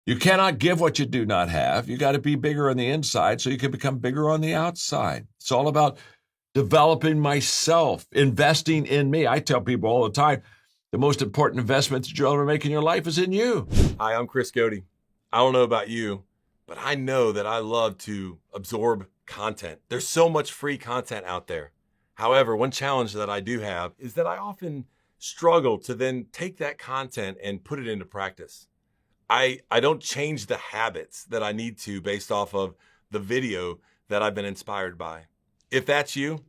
You cannot give what you do not have. You got to be bigger on the inside so you can become bigger on the outside. It's all about developing myself, investing in me. I tell people all the time, the most important investment that you'll ever make in your life is in you. Hi, I'm Chris Cody. I don't know about you, but I know that I love to absorb content. There's so much free content out there. However, one challenge that I do have is that I often struggle to then take that content and put it into practice. I don't change the habits that I need to based off of the video that I've been inspired by. If that's you,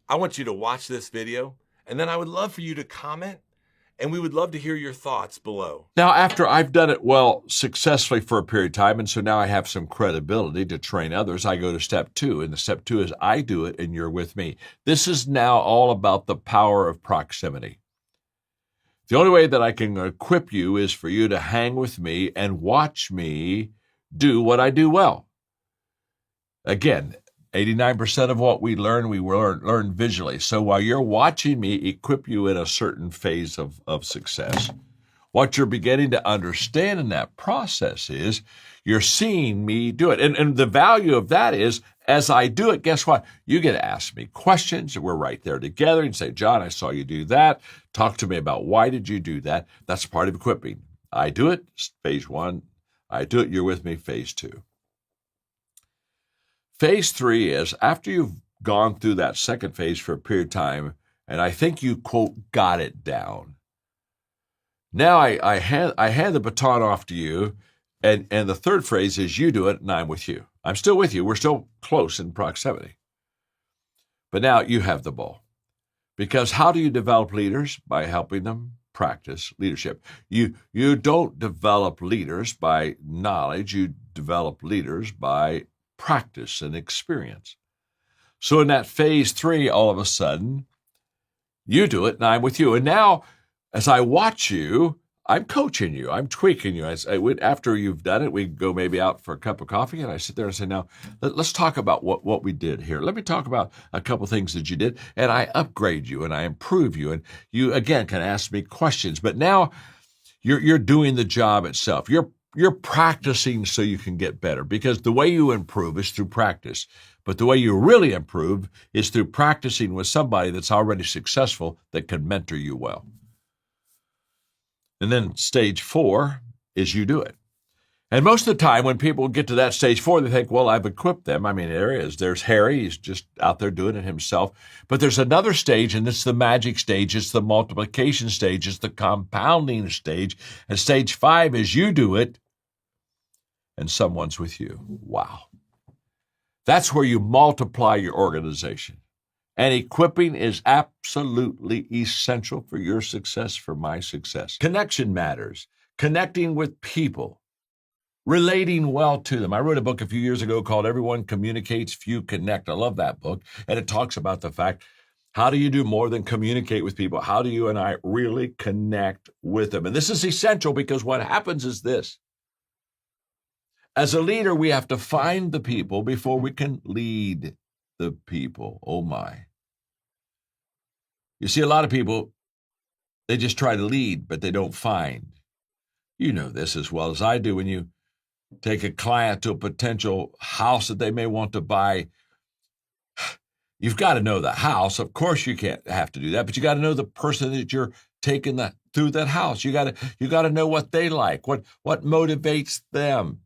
I want you to watch this video, and then I would love for you to comment, and we would love to hear your thoughts below. Now, after I've done it well successfully for a period of time, and so now I have some credibility to train others, I go to step 2. And the step 2 is I do it and you're with me. This is now all about the power of proximity. The only way that I can equip you is for you to hang with me and watch me do what I do well. Again, 89% of what we learn visually. So while you're watching me equip you in a certain phase of success, what you're beginning to understand in that process is you're seeing me do it. And the value of that is, as I do it, guess what? You get to ask me questions. We're right there together and say, John, I saw you do that. Talk to me about why did you do that? That's part of equipping. I do it, phase 1. I do it, you're with me, phase 2. Phase 3 is after you've gone through that second phase for a period of time, and I think you, quote, got it down. Now I hand the baton off to you, and the third phrase is you do it, and I'm with you. I'm still with you. We're still close in proximity. But now you have the ball. Because how do you develop leaders? By helping them practice leadership. You don't develop leaders by knowledge. You develop leaders by practice and experience. So in that phase 3, all of a sudden, you do it and I'm with you. And now, as I watch you, I'm coaching you. I'm tweaking you. After you've done it, we go maybe out for a cup of coffee, and I sit there and say, now, let's talk about what we did here. Let me talk about a couple things that you did, and I upgrade you, and I improve you, and you, again, can ask me questions. But now you're doing the job itself. You're practicing so you can get better, because the way you improve is through practice. But the way you really improve is through practicing with somebody that's already successful that can mentor you well. And then stage 4 is you do it. And most of the time when people get to that stage 4, they think, well, I've equipped them. I mean, there is. There's Harry. He's just out there doing it himself. But there's another stage, and it's the magic stage. It's the multiplication stage. It's the compounding stage. And stage 5 is you do it, and someone's with you. Wow. That's where you multiply your organization. And equipping is absolutely essential for your success, for my success. Connection matters. Connecting with people. Relating well to them. I wrote a book a few years ago called Everyone Communicates, Few Connect. I love that book. And it talks about the fact, how do you do more than communicate with people? How do you and I really connect with them? And this is essential, because what happens is this. As a leader, we have to find the people before we can lead the people. Oh my. You see, a lot of people, they just try to lead, but they don't find. You know this as well as I do. When you take a client to a potential house that they may want to buy, you've got to know the house. Of course, you can't have to do that, but you got to know the person that you're taking through that house. You got to know what they like, what motivates them.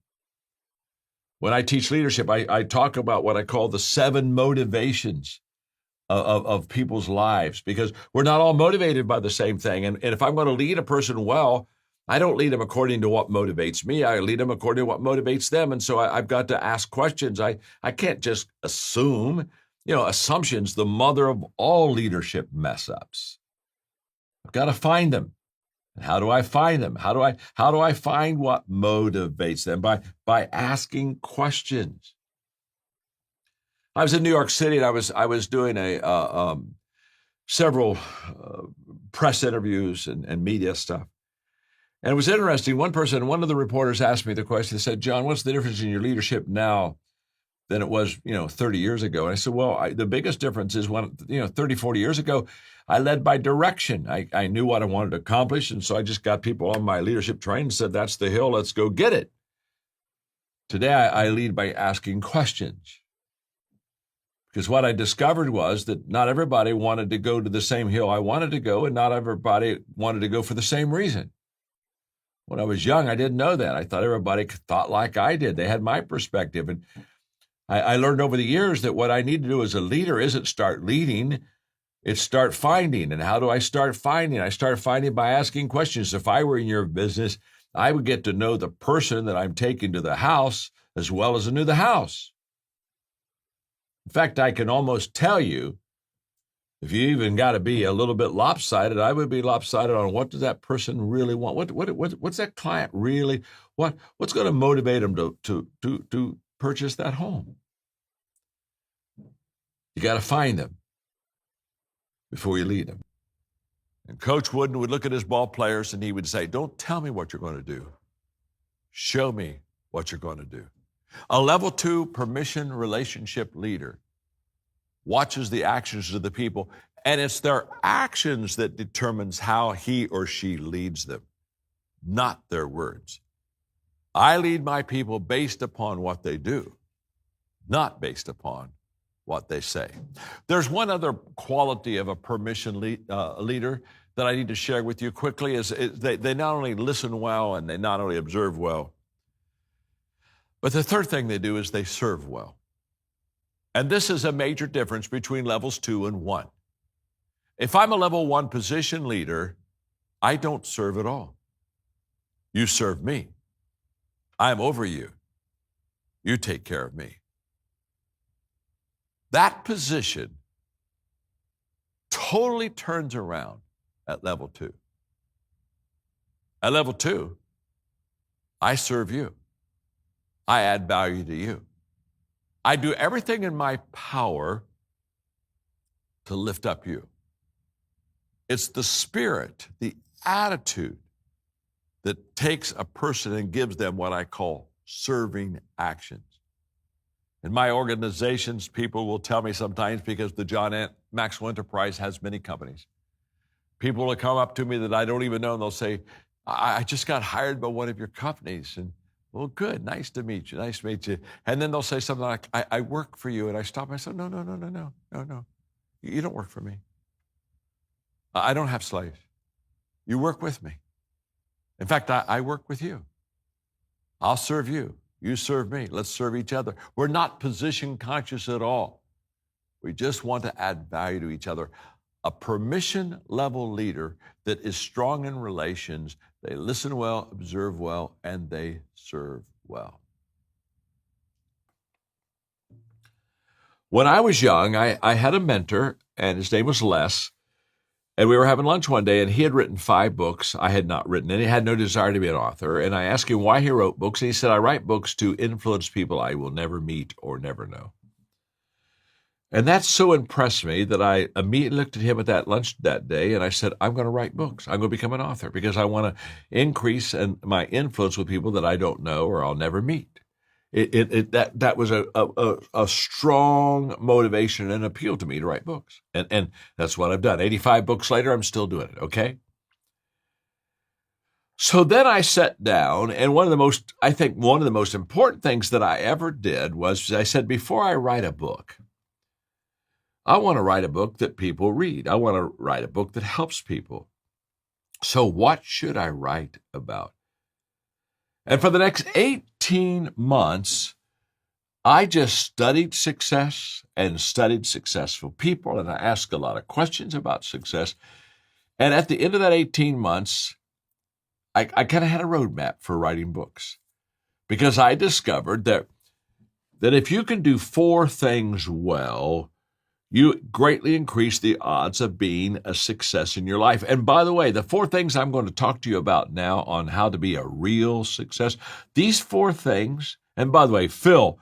When I teach leadership, I talk about what I call the 7 motivations of people's lives, because we're not all motivated by the same thing. And if I'm going to lead a person well, I don't lead them according to what motivates me. I lead them according to what motivates them. And so I've got to ask questions. I can't just assume. Assumption's the mother of all leadership mess ups. I've got to find them. How do I find them? How do I find what motivates them? By asking questions. I was in New York City, and I was doing several press interviews and media stuff. And it was interesting. One of the reporters asked me the question. They said, John, what's the difference in your leadership now than it was, 30 years ago? And I said, well, the biggest difference is when, 30, 40 years ago, I led by direction. I knew what I wanted to accomplish. And so I just got people on my leadership train and said, that's the hill, let's go get it. Today, I lead by asking questions. Because what I discovered was that not everybody wanted to go to the same hill I wanted to go, and not everybody wanted to go for the same reason. When I was young, I didn't know that. I thought everybody thought like I did. They had my perspective. And I learned over the years that what I need to do as a leader isn't start leading, it's start finding. And how do I start finding? I start finding by asking questions. If I were in your business, I would get to know the person that I'm taking to the house as well as I knew the house. In fact, I can almost tell you, if you even got to be a little bit lopsided, I would be lopsided on what does that person really want? What's that client really? What's going to motivate them to purchase that home? You got to find them before you lead them. And Coach Wooden would look at his ball players and he would say, "Don't tell me what you're going to do. Show me what you're going to do." A level 2 permission relationship leader watches the actions of the people, and it's their actions that determines how he or she leads them, not their words. I lead my people based upon what they do, not based upon what they say. There's one other quality of a permission leader that I need to share with you quickly is they not only listen well and they not only observe well, but the third thing they do is they serve well. And this is a major difference between levels 2 and 1. If I'm a level 1 position leader, I don't serve at all. You serve me. I'm over you. You take care of me. That position totally turns around at level 2. At level 2, I serve you. I add value to you. I do everything in my power to lift up you. It's the spirit, the attitude that takes a person and gives them what I call serving actions. In my organizations, people will tell me sometimes, because the John Maxwell Enterprise has many companies, people will come up to me that I don't even know, and they'll say, I just got hired by one of your companies. And well, good, nice to meet you, nice to meet you. And then they'll say something like, I work for you. And I stop myself, no. You don't work for me. I don't have slaves. You work with me. In fact, I work with you. I'll serve you. You serve me. Let's serve each other. We're not position conscious at all. We just want to add value to each other. A permission level leader that is strong in relations, they listen well, observe well, and they serve well. When I was young, I had a mentor, and his name was Les, and we were having lunch one day, and he had written 5 books. I had not written any. I had no desire to be an author, and I asked him why he wrote books, and he said, I write books to influence people I will never meet or never know. And that so impressed me that I immediately looked at him at that lunch that day, and I said, I'm going to write books. I'm going to become an author because I want to increase my influence with people that I don't know or I'll never meet. That was a strong motivation and appeal to me to write books. And that's what I've done. 85 books later, I'm still doing it, okay? So then I sat down, and one of the most important things that I ever did was I said, before I write a book, I want to write a book that people read. I want to write a book that helps people. So what should I write about? And for the next 18 months, I just studied success and studied successful people, and I asked a lot of questions about success. And at the end of that 18 months, I kind of had a roadmap for writing books, because I discovered that if you can do 4 things well, you greatly increase the odds of being a success in your life. And by the way, the 4 things I'm going to talk to you about now on how to be a real success, these 4 things, and by the way, Phil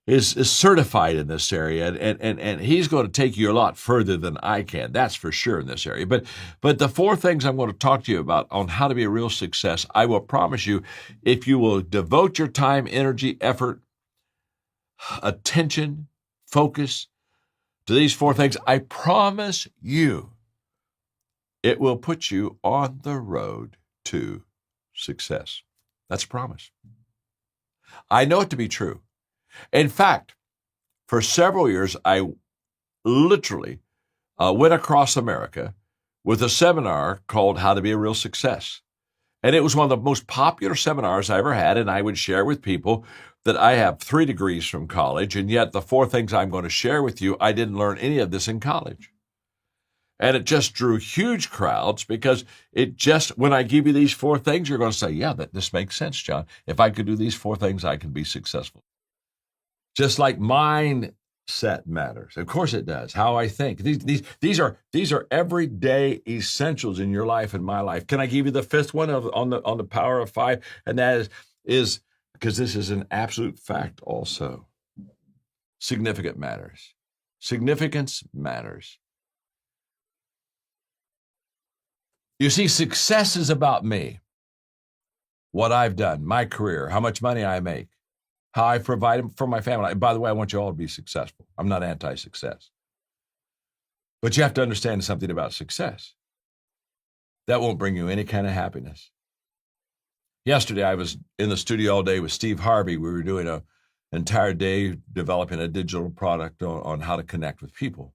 is certified in this area, and he's going to take you a lot further than I can. That's for sure in this area. But the 4 things I'm going to talk to you about on how to be a real success, I will promise you, if you will devote your time, energy, effort, attention, focus to these 4 things, I promise you, it will put you on the road to success. That's a promise. I know it to be true. In fact, for several years, I literally went across America with a seminar called How to Be a Real Success. And it was one of the most popular seminars I ever had. And I would share with people that I have 3 degrees from college. And yet the 4 things I'm going to share with you, I didn't learn any of this in college. And it just drew huge crowds because when I give you these 4 things, you're going to say, yeah, this makes sense, John. If I could do these 4 things, I can be successful. Just like mindset matters. Of course it does. How I think. These are everyday essentials in your life and my life. Can I give you the 5th one on the power of 5? And that is because this is an absolute fact also. Significant matters. Significance matters. You see, success is about me. What I've done, my career, how much money I make, how I provide for my family. By the way, I want you all to be successful. I'm not anti-success. But you have to understand something about success. That won't bring you any kind of happiness. Yesterday, I was in the studio all day with Steve Harvey. We were doing an entire day developing a digital product on how to connect with people.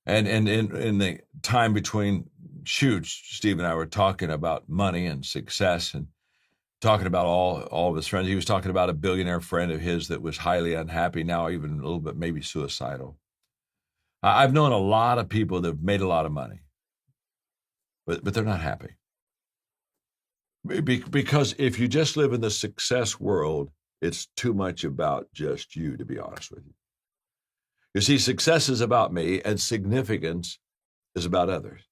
And in the time between shoots, Steve and I were talking about money and success and talking about all of his friends. He was talking about a billionaire friend of his that was highly unhappy, now even a little bit maybe suicidal. I've known a lot of people that have made a lot of money, but they're not happy. Because if you just live in the success world, it's too much about just you, to be honest with you. You see, success is about me, and significance is about others.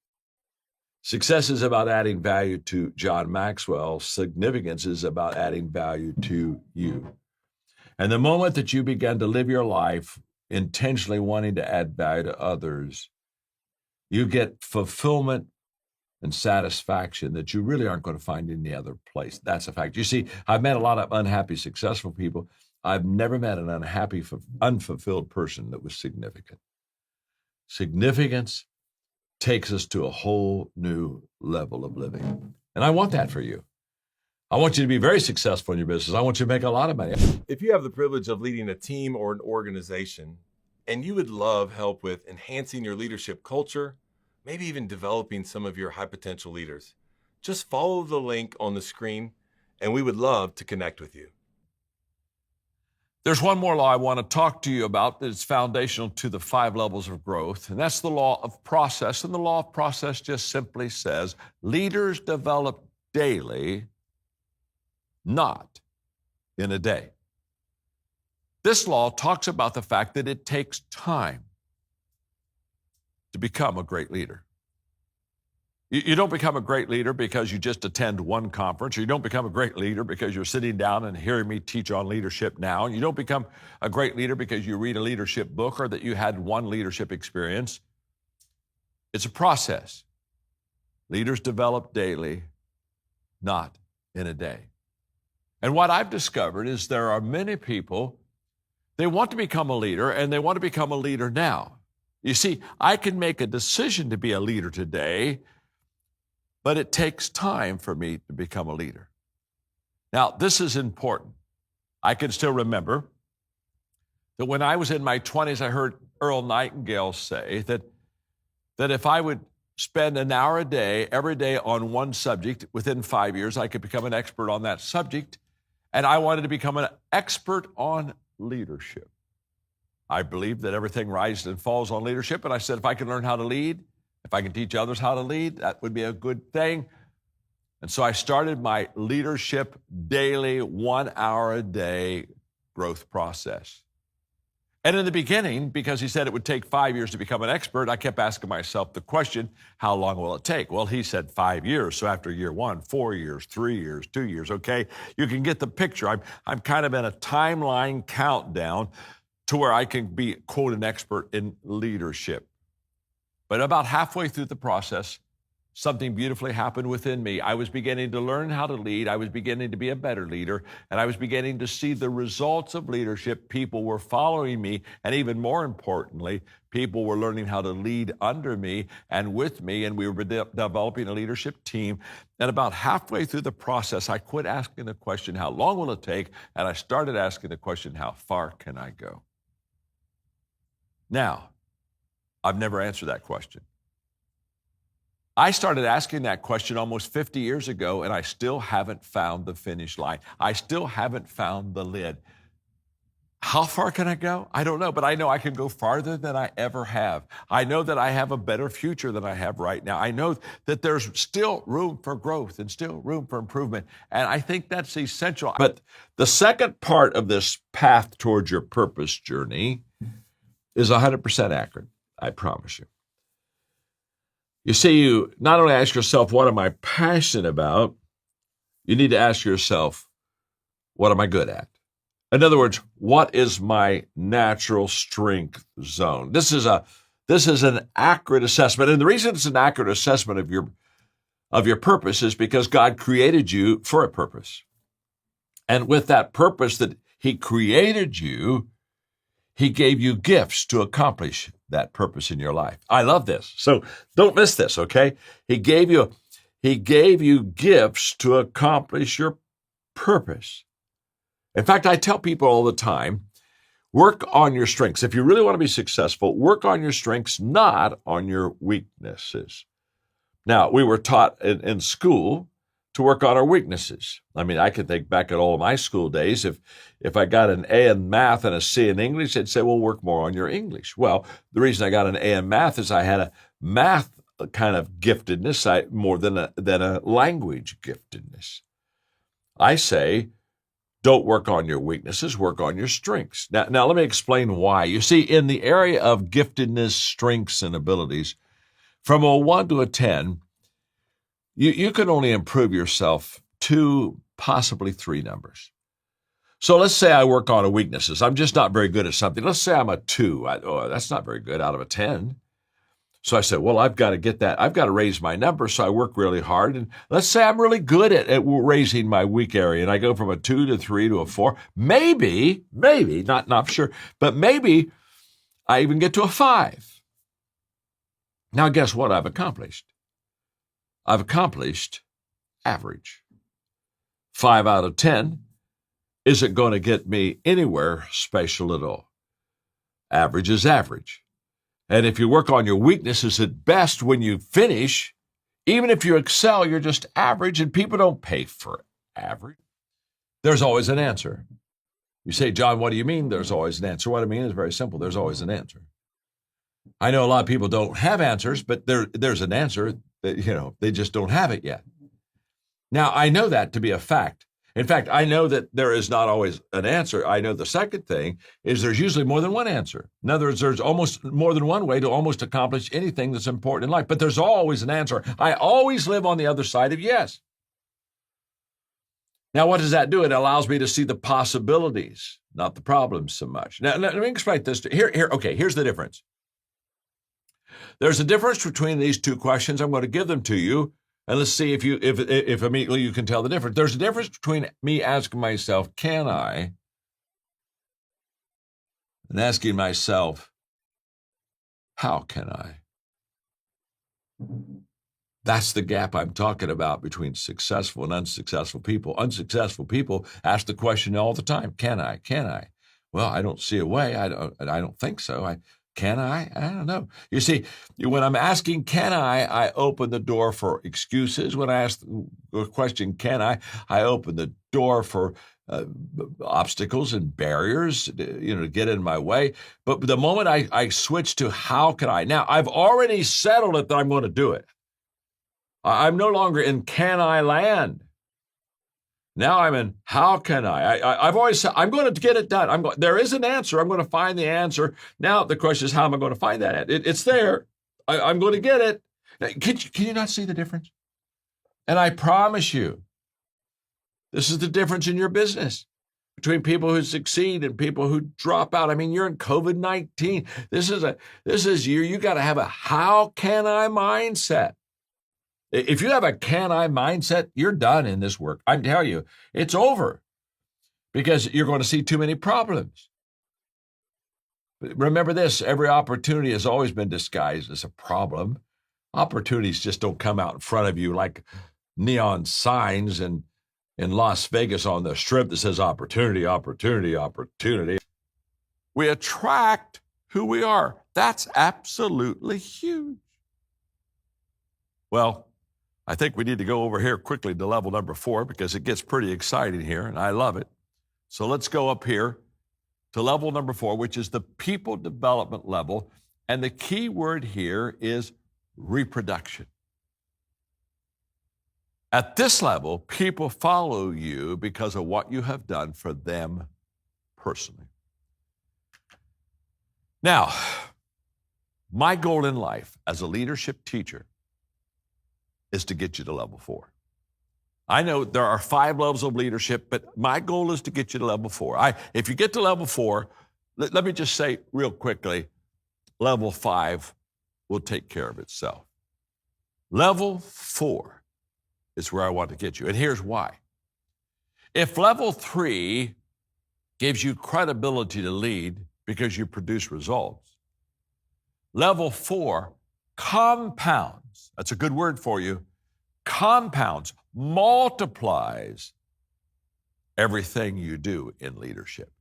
Success is about adding value to John Maxwell. Significance is about adding value to you. And the moment that you begin to live your life intentionally wanting to add value to others, you get fulfillment and satisfaction that you really aren't going to find in any other place. That's a fact. You see, I've met a lot of unhappy, successful people. I've never met an unhappy, unfulfilled person that was significant. Significance takes us to a whole new level of living. And I want that for you. I want you to be very successful in your business. I want you to make a lot of money. If you have the privilege of leading a team or an organization, and you would love help with enhancing your leadership culture, maybe even developing some of your high potential leaders, just follow the link on the screen, and we would love to connect with you. There's one more law I want to talk to you about that's foundational to the 5 levels of growth, and that's the law of process. And the law of process just simply says leaders develop daily, not in a day. This law talks about the fact that it takes time to become a great leader. You don't become a great leader because you just attend one conference, or you don't become a great leader because you're sitting down and hearing me teach on leadership now. You don't become a great leader because you read a leadership book or that you had one leadership experience. It's a process. Leaders develop daily, not in a day. And what I've discovered is there are many people, they want to become a leader, and they want to become a leader now. You see, I can make a decision to be a leader today, but it takes time for me to become a leader. Now, this is important. I can still remember that when I was in my 20s, I heard Earl Nightingale say that if I would spend an hour a day, every day on one subject, within 5 years, I could become an expert on that subject. And I wanted to become an expert on leadership. I believe that everything rises and falls on leadership. And I said, if I can learn how to lead, if I can teach others how to lead, that would be a good thing. And so I started my leadership daily, 1 hour a day growth process. And in the beginning, because he said it would take 5 years to become an expert, I kept asking myself the question, how long will it take? Well, he said 5 years. So after year 1, 4 years, 3 years, 2 years, okay? You can get the picture. I'm kind of in a timeline countdown to where I can be, quote, an expert in leadership. But about halfway through the process, something beautifully happened within me. I was beginning to learn how to lead. I was beginning to be a better leader, and I was beginning to see the results of leadership. People were following me, and even more importantly, people were learning how to lead under me and with me, and we were developing a leadership team. And about halfway through the process, I quit asking the question, how long will it take? And I started asking the question, how far can I go? Now, I've never answered that question. I started asking that question almost 50 years ago, and I still haven't found the finish line. I still haven't found the lid. How far can I go? I don't know, but I know I can go farther than I ever have. I know that I have a better future than I have right now. I know that there's still room for growth and still room for improvement, and I think that's essential. But the second part of this path towards your purpose journey is 100% accurate, I promise you. You see, you not only ask yourself, what am I passionate about? You need to ask yourself, what am I good at? In other words, what is my natural strength zone? This is an accurate assessment. And the reason it's an accurate assessment of your purpose is because God created you for a purpose. And with that purpose that He created you, He gave you gifts to accomplish that purpose in your life. I love this. So don't miss this, okay? He gave you gifts to accomplish your purpose. In fact, I tell people all the time, work on your strengths. If you really want to be successful, work on your strengths, not on your weaknesses. Now, we were taught in school to work on our weaknesses. I mean, I can think back at all of my school days. If I got an A in math and a C in English, they'd say, well, work more on your English. Well, the reason I got an A in math is I had a math kind of giftedness more than a language giftedness. I say, don't work on your weaknesses, work on your strengths. Now let me explain why. You see, in the area of giftedness, strengths, and abilities, from a 1 to a 10, you can only improve yourself 2, possibly 3 numbers. So let's say I work on a weaknesses. I'm just not very good at something. Let's say I'm a 2. That's not very good out of a 10. So I said, well, I've got to get that. I've got to raise my number. So I work really hard. And let's say I'm really good at raising my weak area. And I go from a 2 to 3 to a 4. Maybe, not sure, but maybe I even get to a 5. Now, guess what I've accomplished? I've accomplished average. 5 out of 10 isn't going to get me anywhere special at all. Average is average. And if you work on your weaknesses at best, when you finish, even if you excel, you're just average, and people don't pay for average. There's always an answer. You say, John, what do you mean there's always an answer? What I mean is very simple. There's always an answer. I know a lot of people don't have answers, but there's an answer that, they just don't have it yet. Now, I know that to be a fact. In fact, I know that there is not always an answer. I know the second thing is there's usually more than one answer. In other words, there's almost more than one way to almost accomplish anything that's important in life, but there's always an answer. I always live on the other side of yes. Now, what does that do? It allows me to see the possibilities, not the problems so much. Now let me explain this. Here's the difference. There's a difference between these two questions. I'm going to give them to you. And let's see if immediately you can tell the difference. There's a difference between me asking myself, can I? And asking myself, how can I? That's the gap I'm talking about between successful and unsuccessful people. Unsuccessful people ask the question all the time, can I? Can I? Well, I don't see a way. I don't think so. Can I? I don't know. You see, when I'm asking, can I open the door for excuses. When I ask the question, can I open the door for obstacles and barriers, to get in my way. But the moment I switch to how can I, now I've already settled it that I'm going to do it. I'm no longer in can I land. Now I'm in, how can I? I've always said, I'm going to get it done. There is an answer. I'm going to find the answer. Now the question is, how am I going to find that? It's there. I'm going to get it. Now, can you not see the difference? And I promise you, this is the difference in your business between people who succeed and people who drop out. I mean, you're in COVID-19. You got to have a how can I mindset. If you have a can I mindset, you're done in this work. I tell you, it's over because you're going to see too many problems. Remember this, every opportunity has always been disguised as a problem. Opportunities just don't come out in front of you like neon signs in Las Vegas on the strip that says opportunity, opportunity, opportunity. We attract who we are. That's absolutely huge. Well, I think we need to go over here quickly to level number 4 because it gets pretty exciting here, and I love it. So let's go up here to level number 4, which is the people development level. And the key word here is reproduction. At this level, people follow you because of what you have done for them personally. Now, my goal in life as a leadership teacher is to get you to level 4. I know there are 5 levels of leadership, but my goal is to get you to level 4. If you get to level 4, let me just say real quickly, level 5 will take care of itself. Level 4 is where I want to get you, and here's why. If level 3 gives you credibility to lead because you produce results, level 4 compounds, that's a good word for you, compounds, multiplies everything you do in leadership.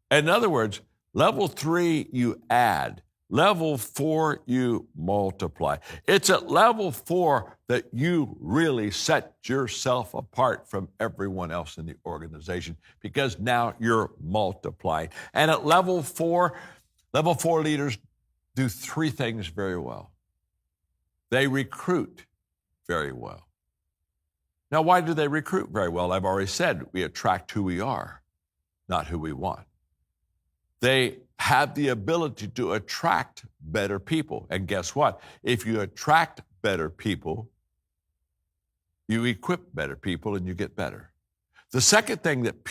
In other words, level 3 you add, level 4 you multiply. It's at level 4 that you really set yourself apart from everyone else in the organization because now you're multiplying. And at level 4 leaders do 3 things very well. They recruit very well. Now, why do they recruit very well? I've already said we attract who we are, not who we want. They have the ability to attract better people. And guess what? If you attract better people, you equip better people and you get better. The second thing that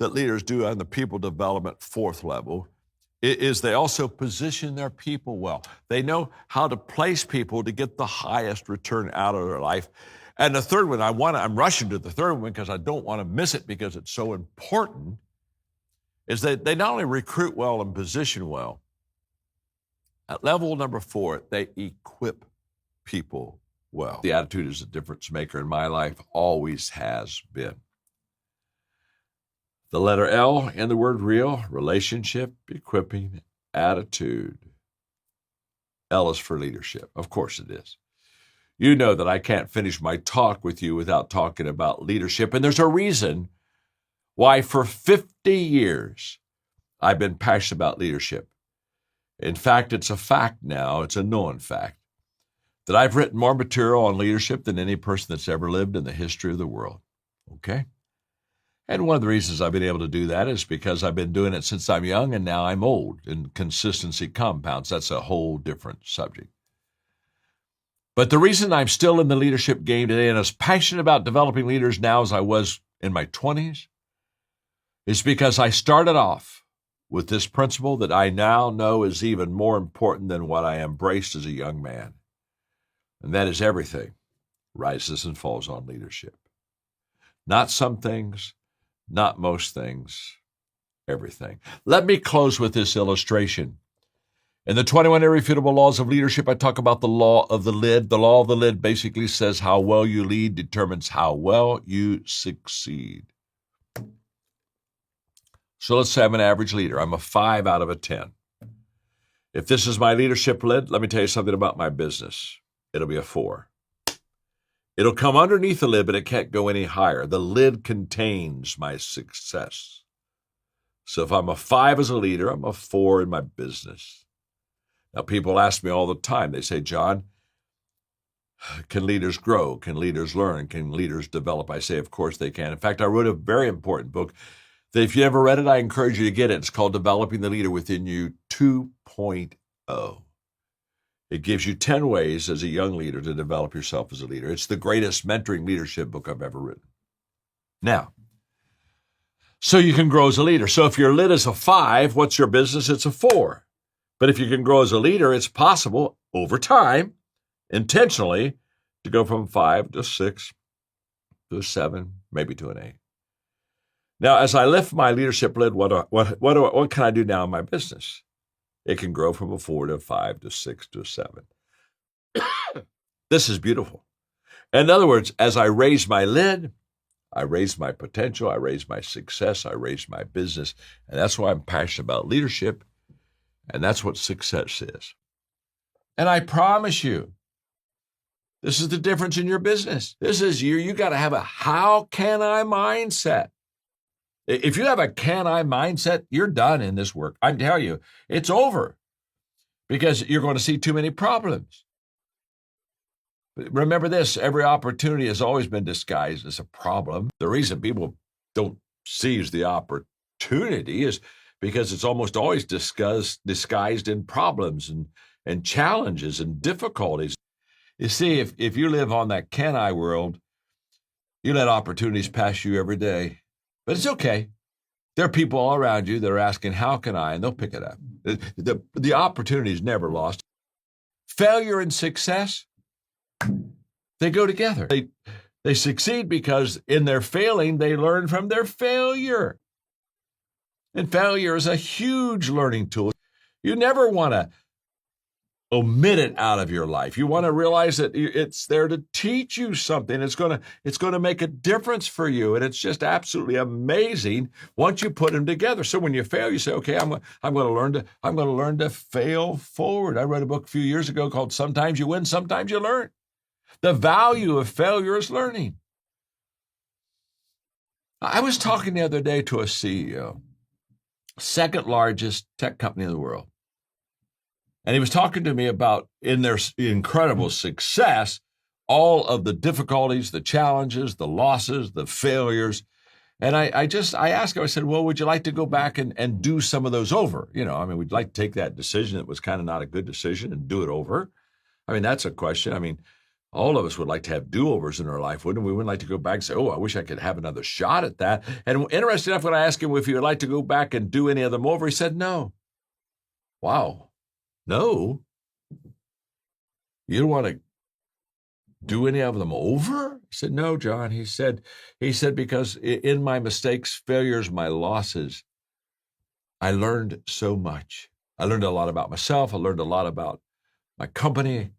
leaders do on the people development 4th level is they also position their people well. They know how to place people to get the highest return out of their life. And the third one, I'm rushing to the third one because I don't want to miss it because it's so important, is that they not only recruit well and position well, at level number 4, they equip people well. The attitude is a difference maker in my life, always has been. The letter L in the word real, relationship, equipping, attitude. L is for leadership. Of course it is. You know that I can't finish my talk with you without talking about leadership, and there's a reason why for 50 years I've been passionate about leadership. In fact, it's a fact now, it's a known fact, that I've written more material on leadership than any person that's ever lived in the history of the world. Okay? And one of the reasons I've been able to do that is because I've been doing it since I'm young and now I'm old, and consistency compounds. That's a whole different subject. But the reason I'm still in the leadership game today and as passionate about developing leaders now as I was in my 20s is because I started off with this principle that I now know is even more important than what I embraced as a young man. And that is everything rises and falls on leadership. Not some things, not most things, everything. Let me close with this illustration. In the 21 Irrefutable Laws of Leadership, I talk about the law of the lid. The law of the lid basically says how well you lead determines how well you succeed. So let's say I'm an average leader. I'm a 5 out of a 10. If this is my leadership lid, let me tell you something about my business. It'll be a 4. It'll come underneath the lid, but it can't go any higher. The lid contains my success. So if I'm a 5 as a leader, I'm a 4 in my business. Now, people ask me all the time, they say, John, can leaders grow? Can leaders learn? Can leaders develop? I say, of course they can. In fact, I wrote a very important book that if you never read it, I encourage you to get it. It's called Developing the Leader Within You 2.0. It gives you 10 ways as a young leader to develop yourself as a leader. It's the greatest mentoring leadership book I've ever written. Now, so you can grow as a leader. So if your lid is a 5, what's your business? It's a 4. But if you can grow as a leader, it's possible over time, intentionally, to go from 5 to 6 to a 7, maybe to an 8. Now, as I lift my leadership lid, what can I do now in my business? It can grow from a 4 to a 5 to 6 to a 7. This is beautiful. In other words, as I raise my lid, I raise my potential, I raise my success, I raise my business. And that's why I'm passionate about leadership. And that's what success is. And I promise you, this is the difference in your business. This is you got to have a how can I mindset. If you have a can I mindset, you're done in this work. I tell you, it's over because you're going to see too many problems. But remember this, every opportunity has always been disguised as a problem. The reason people don't seize the opportunity is because it's almost always disguised in problems and challenges and difficulties. You see, if you live on that can I world, you let opportunities pass you every day. But it's okay. There are people all around you that are asking, how can I? And they'll pick it up. The opportunity is never lost. Failure and success, they go together. They succeed because in their failing, they learn from their failure. And failure is a huge learning tool. You never want to omit it out of your life. You want to realize that it's there to teach you something. It's going to make a difference for you. And it's just absolutely amazing once you put them together. So when you fail, you say, okay, I'm going to learn to fail forward. I read a book a few years ago called Sometimes You Win, Sometimes You Learn. The value of failure is learning. I was talking the other day to a CEO, second largest tech company in the world. And he was talking to me about, in their incredible success, all of the difficulties, the challenges, the losses, the failures. And I asked him, I said, well, would you like to go back and do some of those over? We'd like to take that decision that was kind of not a good decision and do it over. That's a question. All of us would like to have do-overs in our life, wouldn't we? We wouldn't like to go back and say, oh, I wish I could have another shot at that. And interesting enough, when I asked him if he would like to go back and do any of them over, he said no. Wow. No, you don't want to do any of them over? He said, no, John. He said, because in my mistakes, failures, my losses, I learned so much. I learned a lot about myself. I learned a lot about my company.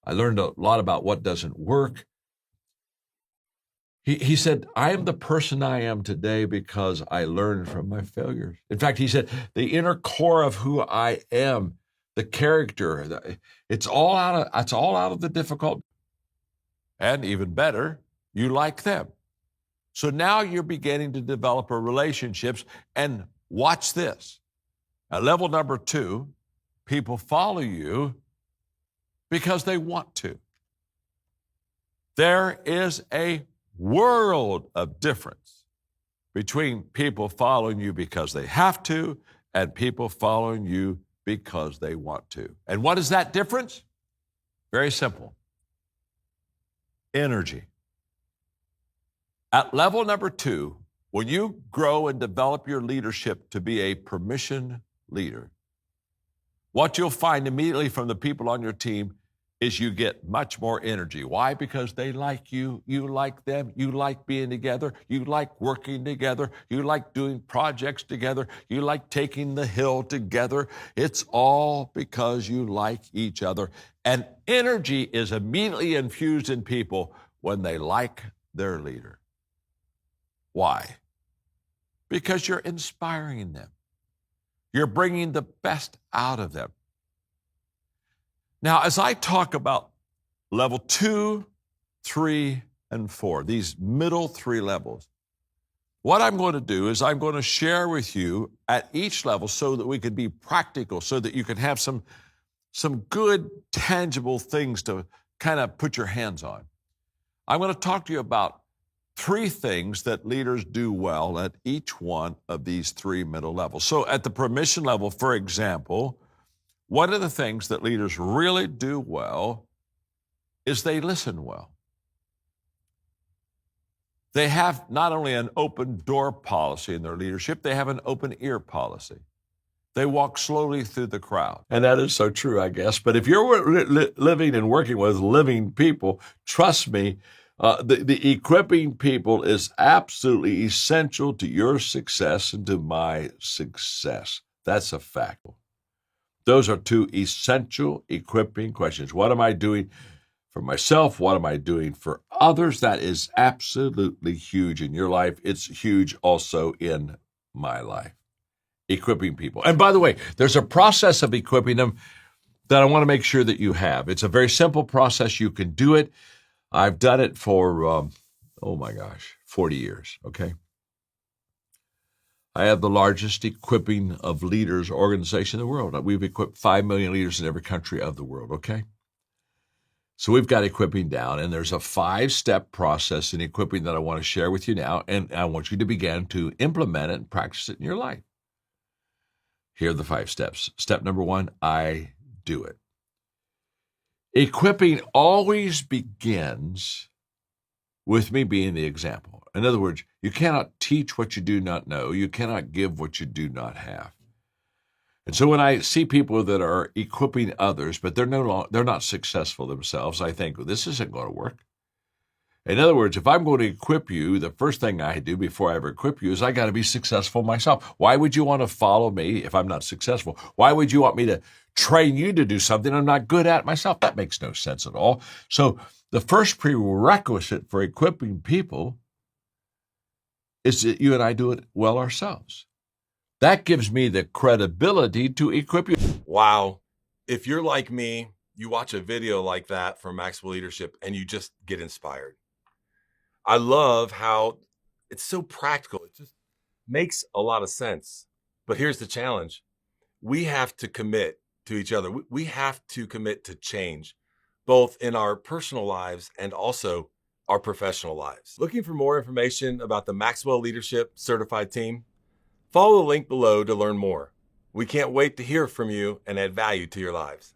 I learned a lot about what doesn't work. He said, I am the person I am today because I learned from my failures. In fact, he said, the inner core of who I am, the character, it's all out of the difficult. And even better, you like them. So now you're beginning to develop relationships. And watch this. At level number 2, people follow you because they want to. There is a world of difference between people following you because they have to and people following you because they want to. And what is that difference? Very simple. Energy. At level number 2, when you grow and develop your leadership to be a permission leader, what you'll find immediately from the people on your team is you get much more energy. Why? Because they like you, you like them, you like being together, you like working together, you like doing projects together, you like taking the hill together. It's all because you like each other. And energy is immediately infused in people when they like their leader. Why? Because you're inspiring them. You're bringing the best out of them. Now, as I talk about level 2, 3, and 4, these middle 3 levels, what I'm going to do is I'm going to share with you at each level so that we can be practical, so that you can have some good, tangible things to kind of put your hands on. I'm going to talk to you about 3 things that leaders do well at each one of these 3 middle levels. So at the permission level, for example, one of the things that leaders really do well is they listen well. They have not only an open door policy in their leadership, they have an open ear policy. They walk slowly through the crowd. And that is so true, I guess. But if you're living and working with living people, trust me, the equipping people is absolutely essential to your success and to my success. That's a fact. Those are two essential equipping questions. What am I doing for myself? What am I doing for others? That is absolutely huge in your life. It's huge also in my life. Equipping people. And by the way, there's a process of equipping them that I want to make sure that you have. It's a very simple process. You can do it. I've done it for, 40 years, okay? I have the largest equipping of leaders organization in the world. We've equipped 5 million leaders in every country of the world, okay? So we've got equipping down, and there's a 5-step process in equipping that I want to share with you now, and I want you to begin to implement it and practice it in your life. Here are the 5 steps. Step number 1, I do it. Equipping always begins with me being the example. In other words, you cannot teach what you do not know. You cannot give what you do not have. And so when I see people that are equipping others, but they're not successful themselves, I think, well, this isn't going to work. In other words, if I'm going to equip you, the first thing I do before I ever equip you is I got to be successful myself. Why would you want to follow me if I'm not successful? Why would you want me to train you to do something I'm not good at myself? That makes no sense at all. So the first prerequisite for equipping people is that you and I do it well ourselves. That gives me the credibility to equip you. Wow. If you're like me, you watch a video like that from Maxwell Leadership and you just get inspired. I love how it's so practical. It just makes a lot of sense. But here's the challenge. We have to commit to each other. We have to commit to change, both in our personal lives and also our professional lives. Looking for more information about the Maxwell Leadership Certified Team? Follow the link below to learn more. We can't wait to hear from you and add value to your lives.